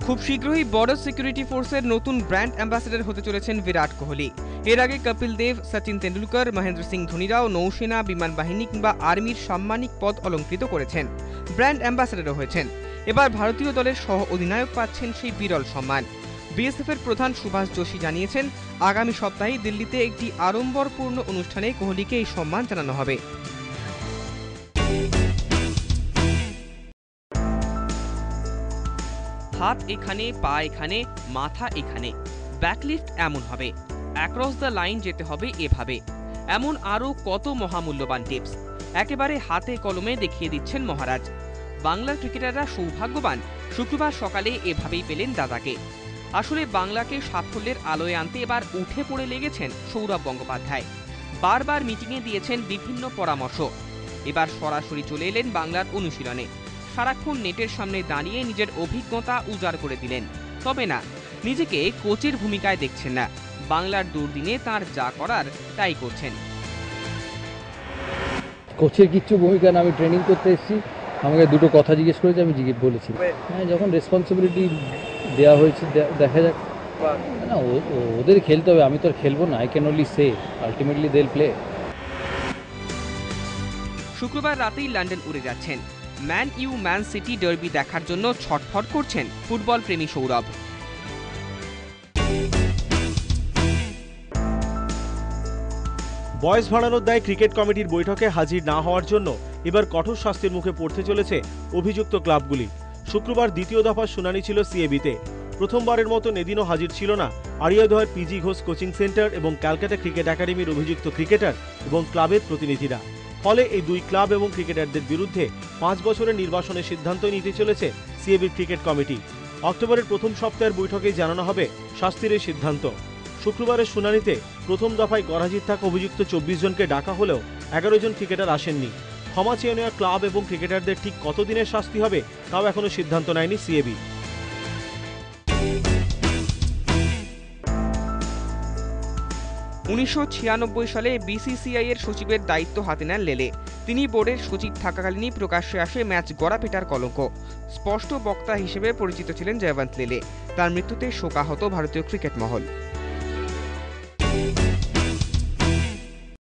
খুব শীঘ্রই border security ফোর্সের নতুন ব্র্যান্ড অ্যাম্বাসেডর হতে চলেছেন বিরাট কোহলি। এর আগে কপিল দেব, সচিন তেন্ডুলকর, মহেন্দ্র সিং ধোনিরাও নৌসেনা, বিমান বাহিনী কিংবা আর্মির সাম্মানিক পদ অলঙ্কৃত করেছেন, ব্র্যান্ড অ্যাম্বাসেডরও হয়েছেন। এবার ভারতীয় দলের সহ অধিনায়ক পাচ্ছেন সেই বিরল সম্মান। বিএসএফ এর প্রধান সুভাষ যোশী জানিয়েছেন, আগামী সপ্তাহে দিল্লিতে একটি আড়ম্বরপূর্ণ অনুষ্ঠানে কোহলিকে এই সম্মান জানানো হবে। হাত এখানে, পা এখানে, মাথা এখানে, ব্যাকলিফট এমন হবে, অ্যাক্রস দ্য লাইন যেতে হবে এভাবে, এমন আরও কত মহামূল্যবান টিপস একেবারে হাতে কলমে দেখিয়ে দিচ্ছেন মহারাজ। বাংলার ক্রিকেটাররা সৌভাগ্যবান, শুক্রবার সকালে এভাবেই পেলেন দাদাকে। আসলে বাংলাকে সাফল্যের আলোয় আনতে এবার উঠে পড়ে লেগেছেন সৌরভ গঙ্গোপাধ্যায়। বারবার মিটিংয়ে দিয়েছেন বিভিন্ন পরামর্শ। এবার সরাসরি চলে এলেন বাংলার অনুশীলনে। সারাক্ষণ নেটের সামনে দাঁড়িয়ে নিজের অভিজ্ঞতা উজাড় করে দিলেন। তবে না, নিজেকে কোচের ভূমিকায় দেখছেন না। বাংলার দুর্দিনে তার যা করার তাই করছেন। কোচের কিচ্ছু ভূমিকা না, আমি ট্রেনিং করতে এসেছি, আমাকে দুটো কথা জিজ্ঞেস করেছে, আমি বলেছি হ্যাঁ, যখন রেসপন্সিবিলিটি দেওয়া হয়েছে দেখা যাক না, ওদের খেলতে হবে, আমি তো আর খেলবো না। I can only say ultimately they will play. শুক্রবার রাতেই লন্ডন উড়ে যাচ্ছেন। ম্যান সিটি ডার্বি দেখার জন্য ছটফট করছেন ফুটবল প্রেমী সৌরভ। বয়স বাড়ানোর দায়ে ক্রিকেট কমিটির বৈঠকে হাজির না হওয়ার জন্য এবার কঠোর শাস্তির মুখে পড়তে চলেছে অভিযুক্ত ক্লাবগুলি। শুক্রবার দ্বিতীয় দফার শুনানি ছিল সিএবিতে। প্রথমবারের মতো এদিনও হাজির ছিল না আড়িয়াদহের পিজি ঘোষ কোচিং সেন্টার এবং ক্যালকাটা ক্রিকেট একাডেমির অভিযুক্ত ক্রিকেটার এবং ক্লাবের প্রতিনিধিরা। ফলে এই দুই ক্লাব এবং ক্রিকেটারদের বিরুদ্ধে 5 বছরের নির্বাসনের সিদ্ধান্ত নিতে চলেছে সিএবির ক্রিকেট কমিটি। অক্টোবরের প্রথম সপ্তাহের বৈঠকেই জানানো হবে শাস্তির এই সিদ্ধান্ত। শুক্রবারের শুনানিতে প্রথম দফায় গরহাজির থাকা অভিযুক্ত 24 জনকে ডাকা হলেও 11 জন ক্রিকেটার আসেননি। ক্ষমা চেয়ে নেওয়া ক্লাব এবং ক্রিকেটারদের ঠিক কতদিনের শাস্তি হবে তাও এখনো সিদ্ধান্ত নেয়নি সিএবি। উনিশশো সালে বিসিসিআই এর সচিবের দায়িত্ব হাতে নেন লেলে। তিনি বোর্ডের সচিব থাকাকালীনই প্রকাশ্যে আসে ম্যাচ গড়াপেটার কলঙ্ক। স্পষ্ট বক্তা হিসেবে পরিচিত ছিলেন জয়বন্ত লেলে। তার মৃত্যুতে শোকাহত ভারতীয় ক্রিকেট মহল।